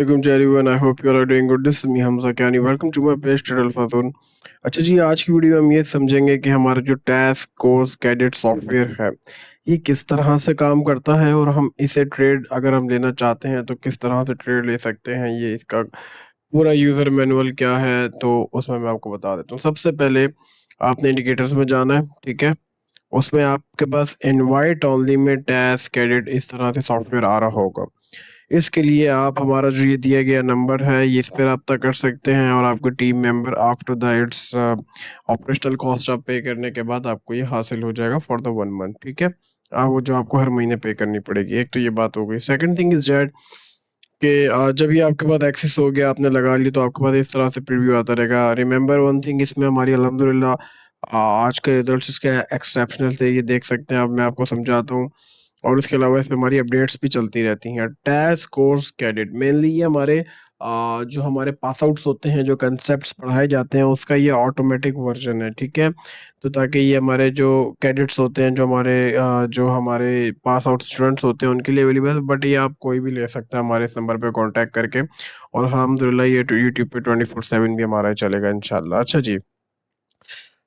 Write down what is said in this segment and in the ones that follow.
Welcome to everyone. I hope you all are doing good. This is me Hamza Kyani. Welcome to my page Tidal Fazun. अच्छा जी, आज की video में हम ये समझेंगे कि हमारा जो टास्क कोर्स कैडेट सॉफ्टवेयर है ये किस तरह से काम करता है और हम इसे ट्रेड अगर हम लेना चाहते हैं तो किस तरह से ट्रेड ले सकते हैं। ये इसका पूरा यूज़र मैनुअल क्या है तो उसमें मैं आपको बता देता हूँ। सबसे पहले आपने इंडिकेटर्स में जाना है, ठीक है। उसमें आपके पास इनवाइट ओनली में टास्क कैडेट इस तरह से सॉफ्टवेयर आ रहा होगा। इसके लिए आप हमारा जो ये दिया गया नंबर है ये इस पे रब्ता कर सकते हैं और आपको team member after the it's operational cost आप पे करने के बाद आपको ये हासिल हो जाएगा फॉर द 1 मंथ, ठीक है। वो जो आपको हर महीने पे करनी पड़ेगी। एक तो ये बात हो गई। सेकंड थिंग इज़ दैट कि जब ये आपके पास एक्सेस हो गया, आपने लगा ली, तो आपके पास इस तरह से प्रीव्यू आता रहेगा। रिमेंबर वन थिंग, इसमें हमारी अल्हम्दुलिल्लाह आज के रिजल्ट्स इसके एक्सेप्शनल थे, ये देख सकते हैं। अब मैं आपको समझाता हूँ। और उसके अलावा इसमें हमारी अपडेट्स भी चलती रहती हैं। टैस कोर्स कैडेट मेनली ये हमारे जो हमारे पास आउट्स होते हैं, जो कंसेप्ट्स पढ़ाए जाते हैं, उसका ये ऑटोमेटिक वर्जन है, ठीक है। तो ताकि ये हमारे जो कैडेट्स होते हैं, जो हमारे पास आउट स्टूडेंट्स होते हैं, उनके लिए अवेलेबल। बट ये आप कोई भी ले सकता है हमारे इस नंबर पे कांटेक्ट करके। और अल्हम्दुलिल्लाह ये यूट्यूब पे 24/7 भी हमारा चलेगा इंशाल्लाह। अच्छा जी,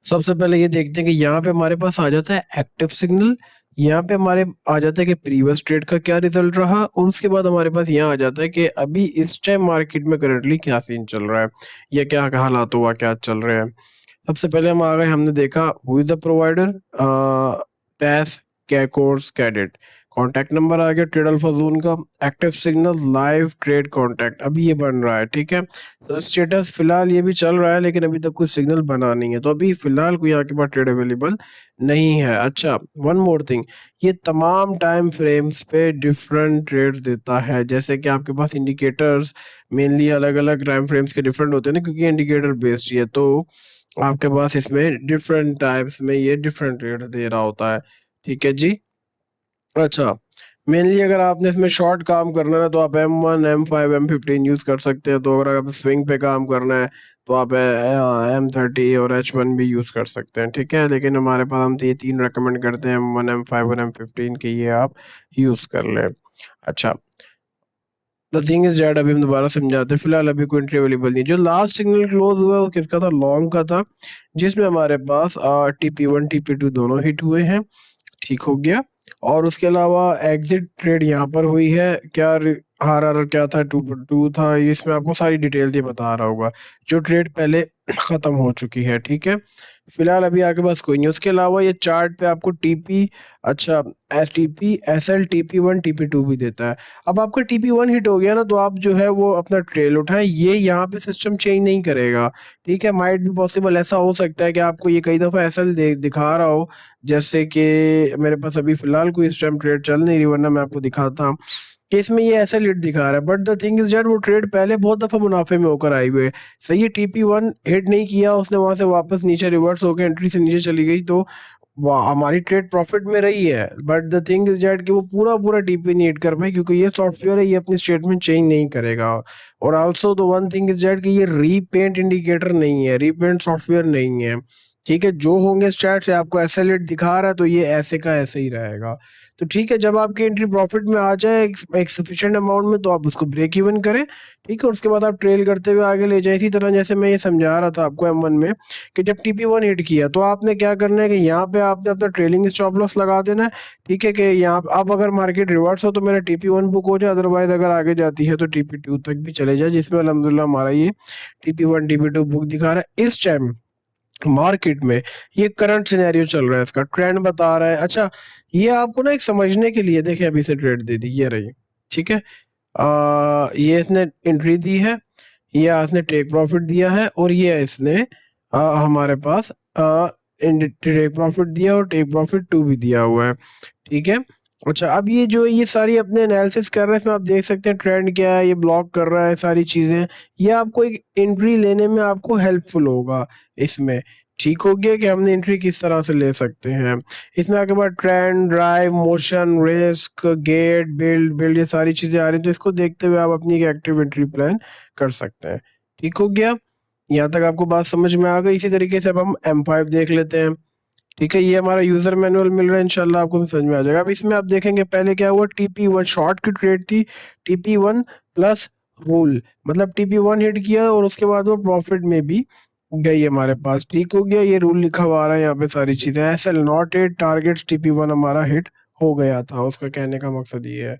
सबसे पहले ये देखते हैं कि यहाँ पे हमारे पास आ जाता है एक्टिव सिग्नल। यहाँ पे हमारे आ जाता है कि प्रीवियस ट्रेड का क्या रिजल्ट रहा, और उसके बाद हमारे पास यहाँ आ जाता है कि अभी इस टाइम मार्केट में करंटली क्या सीन चल रहा है या क्या हालात हुआ, क्या चल रहे हैं। सबसे पहले हम आ गए, हमने देखा हु इज द प्रोवाइडर, टैस कैकोर्स कैडेट। कॉन्टैक्ट नंबर आ गया ट्रेड अल्फा जोन का। Active signal live trade contact अभी ये बन रहा है, ठीक है। तो स्टेटस फिलहाल ये भी चल रहा है, लेकिन अभी तक कोई सिग्नल बना नहीं है, तो अभी फिलहाल कोई आपके पास ट्रेड अवेलेबल नहीं है। अच्छा, वन मोर थिंग, ये तमाम टाइम फ्रेम्स पे डिफरेंट ट्रेड्स देता है। जैसे कि आपके पास इंडिकेटर्स मेनली अलग अलग टाइम फ्रेम्स के डिफरेंट होते हैं ना, क्योंकि इंडिकेटर बेस्ड ही है। तो आपके पास इसमें डिफरेंट टाइप्स में ये डिफरेंट रेट दे रहा होता है, ठीक है जी। अच्छा, मेनली अगर आपने इसमें शॉर्ट काम करना है तो आप M1 M5 M15 यूज़ कर सकते हैं। तो अगर आप स्विंग पे काम करना है तो आप M30 और H1 भी यूज़ कर सकते हैं, ठीक है। लेकिन हमारे पास हम तो ये तीन रेकमेंड करते हैं, M1 M5 और M15 की, ये आप यूज़ कर लें। अच्छा, द थिंग इज दैट अभी हम दोबारा समझाते हैं। फिलहाल अभी कोई एंट्री अवेलेबल नहीं। जो लास्ट सिग्नल क्लोज हुआ है वो किसका था? लॉन्ग का था, जिसमें हमारे पास TP1 TP2 दोनों हिट हुए हैं, ठीक हो गया। और उसके अलावा एग्जिट ट्रेड यहाँ पर हुई है। RR क्या था? 2 था। इसमें आपको सारी डिटेल ये बता रहा होगा, जो ट्रेड पहले खत्म हो चुकी है, ठीक है। फिलहाल अभी आपके पास कोई नहीं। उसके अलावा ये चार्ट पे आपको टीपी, अच्छा, TP SL TP1 TP2 भी देता है। अब आपका TP1 हिट हो गया ना, तो आप जो है वो अपना ट्रेल उठाएं। ये यहाँ पे सिस्टम चेंज नहीं करेगा, ठीक है। माइट भी पॉसिबल ऐसा हो सकता है कि आपको ये कई दफ़ा ऐसा दिखा रहा हो, जैसे कि मेरे पास अभी फिलहाल कोई इस टाइम ट्रेड चल नहीं रही, वरना मैं आपको दिखाता कि इसमें ये ऐसा लीड दिखा रहा है। But the thing is that वो ट्रेड पहले बहुत दफा मुनाफे में होकर आई हुई है। सही है, TP1 हिट नहीं किया उसने, वहां से वापस नीचे रिवर्स होकर एंट्री से नीचे चली गई, तो हमारी ट्रेड प्रॉफिट में रही है। But the thing is that कि वो पूरा पूरा TP नहीं हिट कर पाई, क्योंकि ये सॉफ्टवेयर है, ये अपनी स्टेटमेंट चेंज नहीं करेगा। और also the one thing is that कि ये रीपेंट इंडिकेटर नहीं है, रीपेंट सॉफ्टवेयर नहीं है, ठीक है। जो होंगे स्टैट्स से आपको ऐसे लेट दिखा रहा है, तो ये ऐसे का ऐसे ही रहेगा। तो ठीक है, जब आपकी एंट्री प्रॉफिट में आ जाए एक सफिशिएंट अमाउंट में, तो आप उसको ब्रेक इवन करें, ठीक है। उसके बाद आप ट्रेल करते हुए आगे ले जाए। इसी तरह जैसे मैं ये समझा रहा था आपको M1 में, कि जब TP1 हिट किया तो आपने क्या करना है कि यहाँ पे आपने अपना ट्रेलिंग स्टॉप लॉस लगा देना है, ठीक है। कि यहाँ अब अगर मार्केट रिवर्स हो तो मेरा TP1 बुक हो जाए, अदरवाइज अगर आगे जाती है तो TP2 तक भी चले जाए, जिसमें अल्हम्दुलिल्लाह हमारा ये TP1 TP2 बुक दिखा रहा है इस टाइम मार्केट में। ये करंट सिनेरियो चल रहा है, इसका ट्रेंड बता रहा है। अच्छा, ये आपको ना एक समझने के लिए, देखिए अभी से ट्रेड दे दी, ये रही, ठीक है। ये इसने एंट्री दी है, ये इसने टेक प्रॉफिट दिया है, और ये इसने हमारे पास टेक प्रॉफिट दिया और टेक प्रॉफिट 2 भी दिया हुआ है, ठीक है। अच्छा, अब ये जो ये सारी अपने एनालिसिस कर रहे हैं, इसमें आप देख सकते हैं ट्रेंड क्या है, ये ब्लॉक कर रहा है सारी चीजें। ये आपको एक एंट्री लेने में आपको हेल्पफुल होगा इसमें, ठीक हो गया कि हमने एंट्री किस तरह से ले सकते हैं। इसमें आपके पास trend, drive, motion, risk, gate, build build ये सारी चीजें आ रही हैं, तो इसको देखते हुए आप अपनी एक एक्टिव एंट्री प्लान कर सकते हैं, ठीक हो गया। यहाँ तक आपको बात समझ में आ गई। इसी तरीके से अब हम M5 देख लेते हैं, ठीक है। ये हमारा यूजर मैनुअल मिल रहा है, इंशाल्लाह आपको भी समझ में आ जाएगा। अब इसमें आप देखेंगे पहले क्या हुआ, TP1 शॉर्ट की ट्रेड थी, TP1 प्लस रूल, मतलब TP1 हिट किया और उसके बाद वो प्रॉफिट में भी गई हमारे पास, ठीक हो गया, ये रूल लिखा हुआ आ रहा है यहाँ पे सारी चीजें। SL not hit targets TP1 हमारा हिट हो गया था, उसका कहने का मकसद ये है।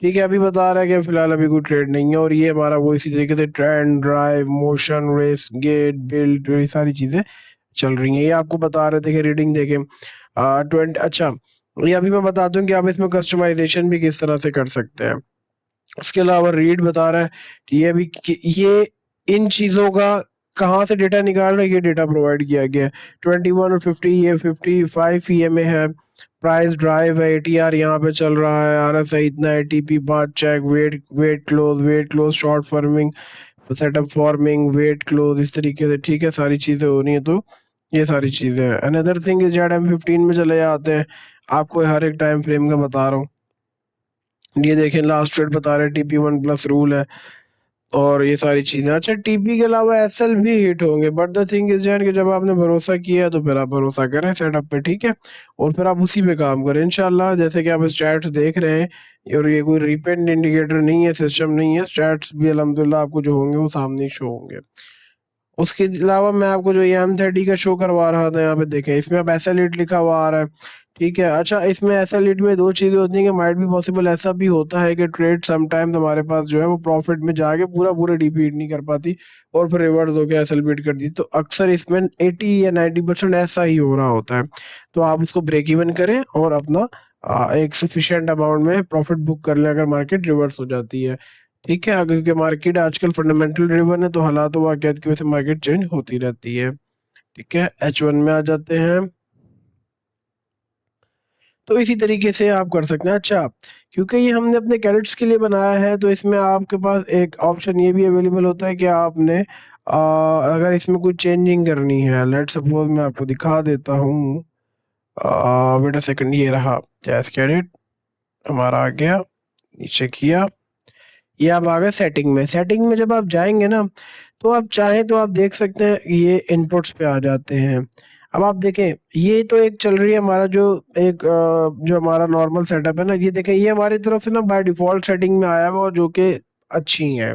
ठीक है, अभी बता रहा है कि फिलहाल अभी कोई ट्रेड नहीं है, और ये हमारा वो इसी तरीके से trend, drive, motion, race, gate, build, ये सारी चीजें चल रही हैं। ये आपको बता रहे थे कि रीडिंग देखें 20, अच्छा ये अभी मैं बताता हूँ कि आप इसमें कस्टमाइजेशन भी किस तरह से कर सकते हैं। उसके अलावा रीड बता रहा है कि ये भी कि ये इन चीजों का कहाँ से डेटा निकाल रहा है, ये डेटा प्रोवाइड किया गया है। 21 और 50, ये 55 EMA है, प्राइस ड्राइव है, ATR यहाँ पे चल रहा है, RSI इतना है, TP 5 check, wait close, short forming, setup forming, wait close, इस तरीके से, ठीक है, सारी चीजें हो रही है। तो ये सारी चीजें हैं। अनदर थिंग इज ZM15 में चले जाते हैं, आपको हर एक टाइम फ्रेम का बता रहा हूँ। ये देखें लास्ट रेट बता रहे हैं, TP1+ रूल है, और ये सारी चीजें। अच्छा, TP के अलावा SL भी हिट होंगे, बट द थिंग इज यार कि जब आपने भरोसा किया तो फिर आप भरोसा करें सेटअप पे, ठीक है, और फिर आप उसी पे काम करें इंशाल्लाह। जैसे कि आप स्टैट्स देख रहे हैं, और ये कोई रिपेंड इंडिकेटर नहीं है, सिस्टम नहीं है, स्टैट्स भी अल्हम्दुलिल्लाह आपको जो होंगे वो सामने ही शो होंगे। उसके अलावा मैं आपको जो ये M30 का शो करवा रहा था, यहाँ पे देखें, इसमें अब SL8 लिखा हुआ आ रहा है, ठीक है। अच्छा, इसमें SL8 में दो चीजें होती हैं कि माइट भी पॉसिबल ऐसा भी होता है कि ट्रेड समटाइम्स हमारे पास जो है वो प्रॉफिट में जाके पूरा पूरा DP हिट नहीं कर पाती, और फिर रिवर्स होकर SL बीट कर दी। तो अक्सर इसमें 80 या 90% ऐसा ही हो रहा होता है। तो आप उसको ब्रेक इवन करें और अपना एक सफिशिएंट अमाउंट में प्रॉफिट बुक कर लें अगर मार्केट रिवर्स हो जाती है, ठीक है। अगर क्योंकि मार्केट आजकल फंडामेंटल ड्रिवन है, तो हालात वाकयात की वजह से मार्केट चेंज होती रहती है, ठीक है। H1 में आ जाते हैं, तो इसी तरीके से आप कर सकते हैं। अच्छा, क्योंकि ये हमने अपने कैडेट्स के लिए बनाया है, तो इसमें आपके पास एक ऑप्शन ये भी अवेलेबल होता है कि आपने अगर इसमें कोई चेंजिंग करनी है, लेट सपोज मैं आपको दिखा देता हूँ, वेट अ सेकंड, ये रहा जैस कैडेट हमारा आ गया, नीचे किया, ये आप आ गए सेटिंग में। सेटिंग में जब आप जाएंगे ना, तो आप चाहें तो आप देख सकते हैं, ये इनपुट्स पे आ जाते हैं। अब आप देखें, ये तो एक चल रही है हमारा जो एक जो हमारा नॉर्मल सेटअप है ना, ये देखें, ये हमारी तरफ से ना बाय डिफॉल्ट सेटिंग में आया हुआ, और जो कि अच्छी है,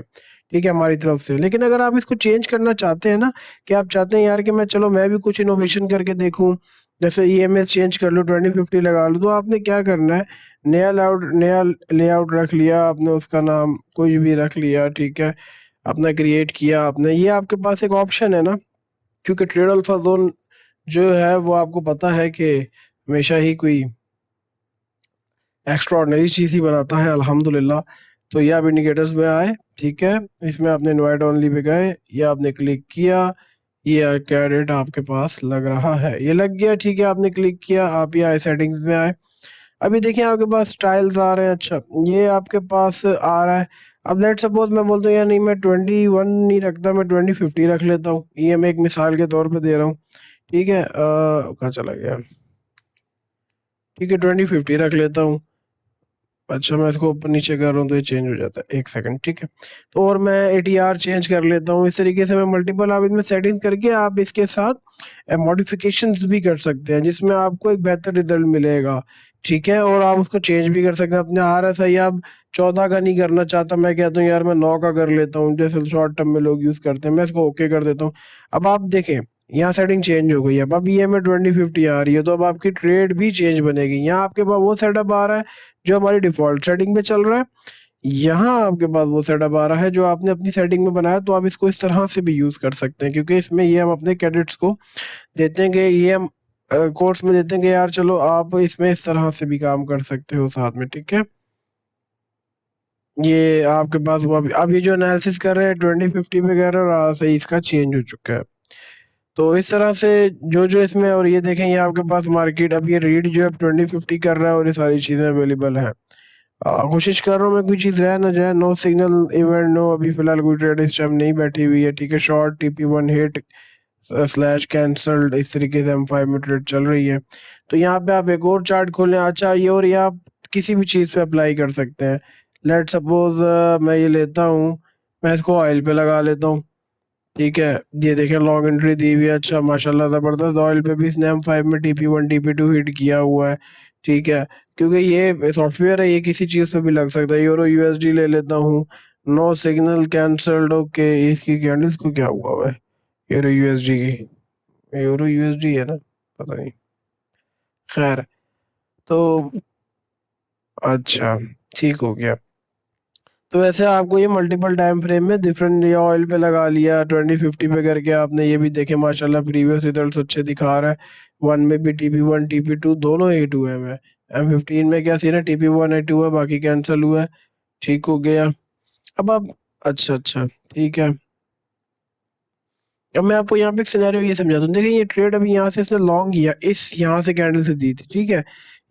ठीक है, हमारी तरफ से। लेकिन अगर आप इसको चेंज करना चाहते हैं ना, कि आप चाहते हैं यार कि मैं, चलो मैं भी कुछ इनोवेशन करके देखूं, जैसे EMS चेंज कर लूँ, 2050 लगा लूँ, तो आपने क्या करना है, नया लेआउट रख लिया आपने, उसका नाम कोई भी रख लिया, ठीक है, अपना क्रिएट किया आपने। ये आपके पास एक ऑप्शन है ना, क्योंकि ट्रेड अल्फा जोन जो है वो आपको पता है कि हमेशा ही कोई एक्स्ट्रा ऑर्डिनरी चीज़ ही बनाता है, अल्हम्दुलिल्लाह। तो ये आप इंडिकेटर्स में आए, ठीक है, इसमें आपने इनवाइट ओनली पे गए, ये आपने क्लिक किया, ये कैडेट आपके पास लग रहा है, ये लग गया, ठीक है, आपने क्लिक किया, आप ये आए सेटिंग्स में आए। अभी देखिए आपके पास स्टाइल्स आ रहे हैं, अच्छा ये आपके पास आ रहा है। अब लेट सपोज मैं बोलता हूँ यार नहीं, मैं 21 नहीं रखता, मैं 2050 रख लेता हूँ, ये मैं एक मिसाल के तौर पे दे रहा हूँ, ठीक है, कहाँ चला गया, ठीक है, 2050 रख लेता हूँ। अच्छा, मैं इसको ऊपर नीचे कर रहा हूँ तो ये चेंज हो जाता है, एक सेकंड, ठीक है। तो और मैं ATR चेंज कर लेता हूँ, इस तरीके से मैं मल्टीपल, आप इसमें सेटिंग्स करके आप इसके साथ मॉडिफिकेशंस भी कर सकते हैं, जिसमें आपको एक बेहतर रिजल्ट मिलेगा, ठीक है। और आप उसको चेंज भी कर सकते हैं, अपने RSI आप 14 का नहीं करना चाहता, मैं कहता हूँ यार मैं 9 का कर लेता हूँ, जैसे शॉर्ट टर्म में लोग यूज करते हैं, मैं इसको ओके कर देता हूँ। अब आप देखें, यहाँ सेटिंग चेंज हो गई है, अब ये में 2050 आ रही है, तो अब आपकी ट्रेड भी चेंज बनेगी। यहाँ आपके पास वो सेटअप आ रहा है जो हमारी डिफॉल्ट सेटिंग पे चल रहा है, यहाँ आपके पास वो सेटअप आ रहा है जो आपने अपनी सेटिंग में बनाया। तो आप इसको इस तरह से भी यूज कर सकते हैं, क्योंकि इसमें ये हम अपने कैडेट्स को देते हैं कि ये हम कोर्स में देते हैं कि यार चलो आप इसमें इस तरह से भी काम कर सकते हो साथ में, ठीक है। ये आपके पास वो अब ये जो एनालिसिस कर रहे हैं 2050 पे कर रहे हैं, और सही इसका चेंज हो चुका है। तो इस तरह से जो जो इसमें, और ये देखें, ये आपके पास मार्केट अब ये रीड जो है 2050 कर रहा है, और ये सारी चीज़ें अवेलेबल है। कोशिश कर रहा हूँ मैं कोई चीज़ रह ना जाए, नो सिग्नल इवेंट, नो, अभी फिलहाल कोई ट्रेड इस टाइम नहीं बैठी हुई है, ठीक है। Short TP1 hit slash cancelled, इस तरीके से M5 में ट्रेड चल रही है। तो यहाँ पे आप एक और चार्ट खोलें, अच्छा ये, और ये आप किसी भी चीज़ पे अप्लाई कर सकते हैं। लेट सपोज मैं ये लेता हूँ, मैं इसको ऑयल पे लगा लेता हूँ, ठीक है। ये देखें लॉन्ग एंट्री दी हुई है, अच्छा माशाल्लाह ज़बरदस्त, ऑयल पे भी इसने M5 में TP1 TP2 हिट किया हुआ है, ठीक है। क्योंकि ये सॉफ्टवेयर है, ये किसी चीज़ पे भी लग सकता है। यूरो USD ले लेता हूँ, नो सिग्नल कैंसल्ड। ओके, इसकी कैंडल्स को क्या हुआ हुआ है? यूरो यूएसडी की, यूरो यूएसडी है ना, पता नहीं। खैर, तो अच्छा, ठीक हो गया। तो वैसे आपको ये मल्टीपल टाइम फ्रेम में डिफरेंट, या ऑयल पे लगा लिया 2050 पे करके आपने ये भी देखे माशाल्लाह प्रीवियस रिजल्ट्स अच्छे दिखा रहा है। वन में भी TP1 TP2 दोनों हिट हुए हैं। M15 में क्या सीन है, TP1 हिट हुआ, बाकी कैंसिल हुआ है। ठीक हो गया। अब आप, अच्छा अच्छा, ठीक है। अब मैं आपको यहाँ पे एक सिनेरियो ये समझा दूं। देखिए, ये ट्रेड अभी यहाँ से इसने लॉन्ग किया, इस यहाँ से कैंडल से दी थी, ठीक है।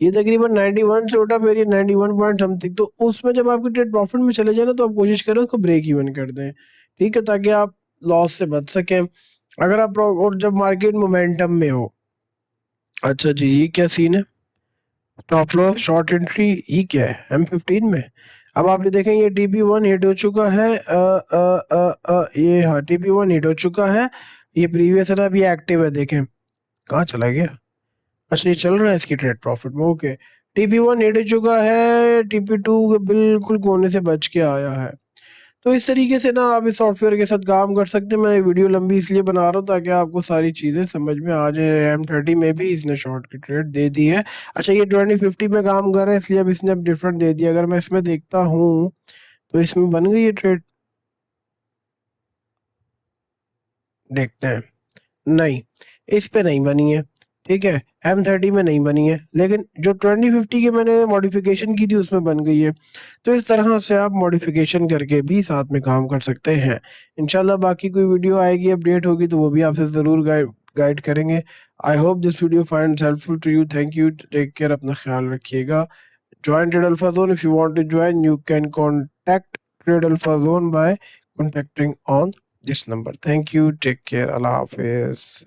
ये तकरीबन 91 से उठा, फिर ये 91 पॉइंट समथिंग। तो उसमें जब आपकी ट्रेड प्रॉफिट में चले जाए ना, तो आप कोशिश करें उसको ब्रेक इवन कर दें, ठीक है, ताकि आप लॉस से बच सकें। अगर आप और जब मार्केट मोमेंटम में हो, अच्छा जी, ये क्या सीन है? स्टॉप लॉस, शॉर्ट एंट्री, ये क्या है M15 में? अब आप ये देखें, ये TP1 हिट हो चुका है। ये हाँ, TP1 हिट हो चुका है। ये प्रीवियस है ना, अभी एक्टिव है, देखें कहाँ चला गया। अच्छा, ये चल रहा है इसकी ट्रेड प्रॉफिट में, ओके। TP1 हिट हो चुका है, TP2 बिल्कुल कोने से बच के आया है। तो इस तरीके से ना आप इस सॉफ्टवेयर के साथ काम कर सकते हैं। मैं वीडियो लंबी इसलिए बना रहा हूँ ताकि आपको सारी चीज़ें समझ में आ जाए। M30 में भी इसने शॉर्ट की ट्रेड दे दी है। अच्छा, ये 2050 में काम कर रहा है, इसलिए अब इसने अब डिफरेंट दे दिया। अगर मैं इसमें देखता हूँ तो इसमें बन गई है ट्रेड, देखते हैं। नहीं, इस पे नहीं बनी है, ठीक है। M30 में नहीं बनी है, लेकिन जो 2050 की मैंने मॉडिफिकेशन की थी उसमें बन गई है। तो इस तरह से आप मॉडिफिकेशन करके भी साथ में काम कर सकते हैं। इंशाल्लाह बाकी कोई वीडियो आएगी, अपडेट होगी, तो वो भी आपसे ज़रूर गाइड करेंगे। I hope this video find helpful to you. Thank you, take care, अपना ख्याल रखिएगा। Join Trade Alpha Zone. If you want to join, you can contact Trade Alpha Zone by contacting on this number. Thank you. Take care. Allah Hafiz.